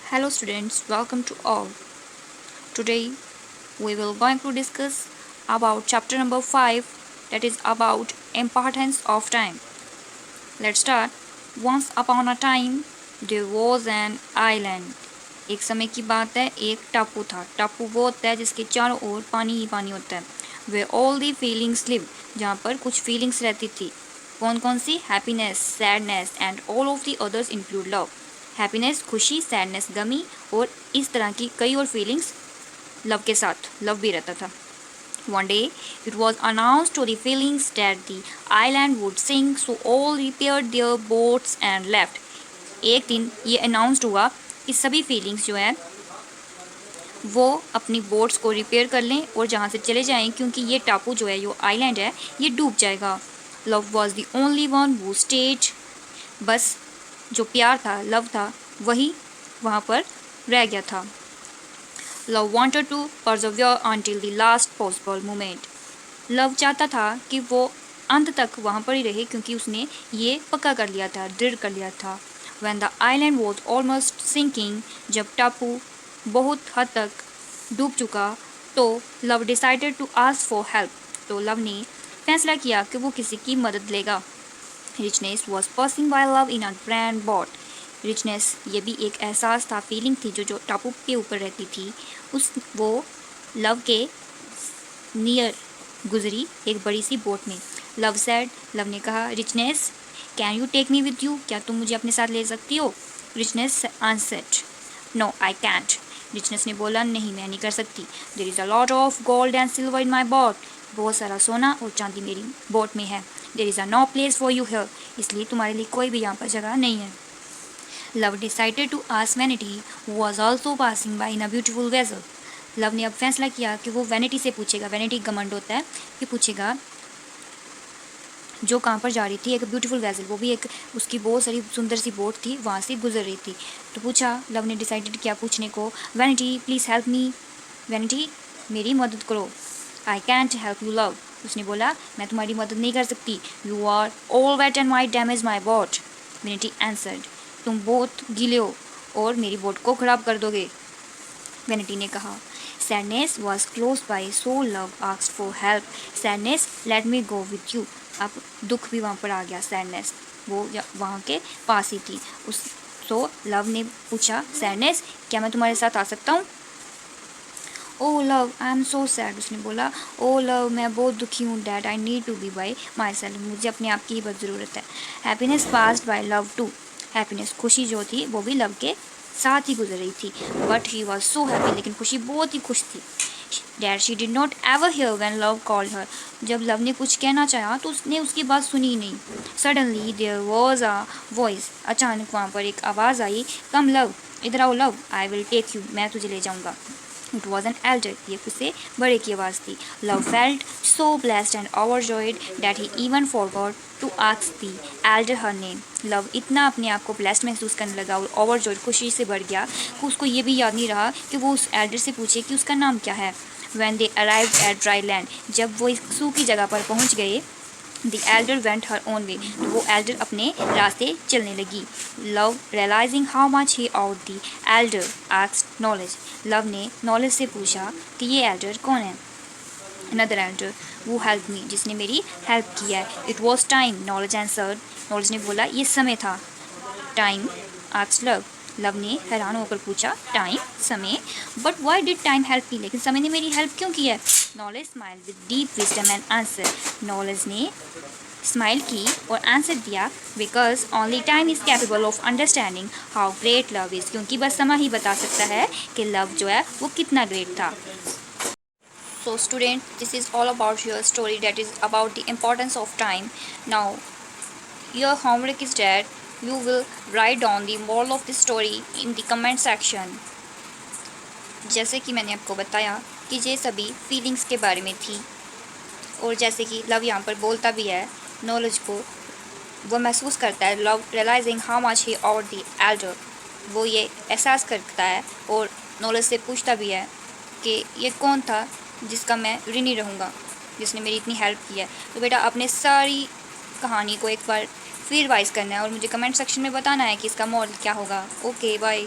Hello students, welcome to all. Today we will going to discuss about chapter number 5, that is about importance of time. Let's start. Once upon a time there was an island. एक समय की बात है, एक टापू था. टापू वो होता है जिसके चारों ओर पानी ही पानी होता है. Where all the feelings live, जहाँ पर कुछ फीलिंग्स रहती थी. कौन कौन सी? Happiness, sadness and all of the others include love. Happiness खुशी, सैडनेस गमी, और इस तरह की कई और फीलिंग्स लव के साथ. लव भी रहता था. One day it was announced to the feelings that the island would sink, so all repaired their boats and left. एक दिन ये अनाउंस्ड हुआ कि सभी फीलिंग्स जो है वो अपनी बोट्स को रिपेयर कर लें और जहाँ से चले जाएं, क्योंकि ये टापू जो है, जो आइलैंड है, ये डूब जाएगा. Love was the only one who stayed. बस जो प्यार था, लव था, वही वहाँ पर रह गया था. Love wanted to persevere until the last possible moment. Love चाहता था कि वो अंत तक वहाँ पर ही रहे, क्योंकि उसने ये पक्का कर लिया था, दृढ़ कर लिया था. When the island was almost sinking, जब टापू बहुत हद तक डूब चुका, तो love decided to ask for help. तो लव ने फैसला किया कि वो किसी की मदद लेगा. Richness was passing by love in a grand boat. Richness ये भी एक एहसास था, फीलिंग थी जो टापू के ऊपर रहती थी. वो लव के नियर गुजरी एक बड़ी सी बोट में. लव सेड, लव ने कहा, richness can you take me with you. क्या तुम मुझे अपने साथ ले सकती हो? Richness answered, no I can't. Richness ने बोला, नहीं, मैं नहीं कर सकती. There is a lot of gold and silver in my boat. बहुत सारा सोना और चांदी मेरी बोट में है. There is a no place for you here. इसलिए तुम्हारे लिए कोई भी यहाँ पर जगह नहीं है. Love decided to ask vanity, who was also passing by in a beautiful vessel. Love ने अब फैसला किया कि वो वैनिटी से पूछेगा. वैनिटी घमंड होता है, कि पूछेगा जो कहाँ पर जा रही थी, एक ब्यूटीफुल वेसल, वो भी एक उसकी बहुत सारी सुंदर सी बोट थी, वहाँ से गुजर रही थी. तो पूछा, लव ने डिसाइडेड किया पूछने को, vanity please help me. Vanity मेरी मदद करो. I can't help you love. उसने बोला, मैं तुम्हारी मदद नहीं कर सकती. You are all wait and my damage my boat. Vanity answered, तुम बहुत गीले हो और मेरी बोट को ख़राब कर दोगे. वैनिटी ने कहा. Sadness was close by, so love asked for help. Sadness let me go with you. अब दुख भी वहाँ पर आ गया. सैडनेस वो वहाँ के पास ही थी. तो लव ने पूछा, सैडनेस क्या मैं तुम्हारे साथ आ सकता हूँ? Oh love I am so sad. उसने बोला, ओ लव मैं बहुत दुखी हूँ. Dad I need to be by myself. मुझे अपने आप की ही बहुत ज़रूरत है. Happiness passed by love too. Happiness खुशी जो थी वो भी लव के साथ ही गुजर रही थी. But he was so happy. लेकिन खुशी बहुत ही खुश थी. That she did not ever here when love called her. जब लव ने कुछ कहना चाहा तो उसने उसकी बात सुनी ही नहीं. Suddenly there was a voice. अचानक वहाँ पर एक आवाज़ आई, कम लव, इधर आओ love, I will take you, मैं तुझे ले जाऊँगा. It was an elder. ये उससे बड़े की आवाज़ थी. Love felt so blessed and overjoyed that he even forgot to ask the elder her name. Love इतना अपने आप को ब्लेस्ड महसूस करने लगा और ओवरजॉयड खुशी से बढ़ गया कि उसको ये भी याद नहीं रहा कि वो उस एल्डर से पूछे कि उसका नाम क्या है. When they arrived at dry land, जब वो एक सूखी जगह पर पहुंच गए, the elder went her own way. तो वो elder अपने रास्ते चलने लगी. Love realizing how much he owed the elder asked knowledge. Love ने knowledge से पूछा कि ये elder कौन है. Another elder who helped me, जिसने मेरी हेल्प किया है. It was time, knowledge answered. knowledge ने बोला, ये समय था. Time asked love. लव ने हैरान होकर पूछा, टाइम, समय, but why did time help me. लेकिन समय ने मेरी हेल्प क्यों की है. Knowledge smile with deep wisdom and answer. Knowledge ने स्माइल की और आंसर दिया, because only time is capable of understanding how great love is. क्योंकि बस समय ही बता सकता है कि लव जो है वो कितना ग्रेट था. So student, this is all about your story, that is about the importance of time. Now your homework is that you will write down the moral of the story in the comment section. जैसे कि मैंने आपको बताया कि ये सभी feelings के बारे में थी, और जैसे कि लव यहाँ पर बोलता भी है नॉलेज को, वो महसूस करता है. Love realizing how much he और द एल्डर, वो ये एहसास करता है और नॉलेज से पूछता भी है कि ये कौन था जिसका मैं ऋणी रहूँगा, जिसने मेरी इतनी हेल्प की है. तो बेटा अपने सारी कहानी को एक बार फिर रिवाइज करना है और मुझे कमेंट सेक्शन में बताना है कि इसका मॉडल क्या होगा. Okay bye.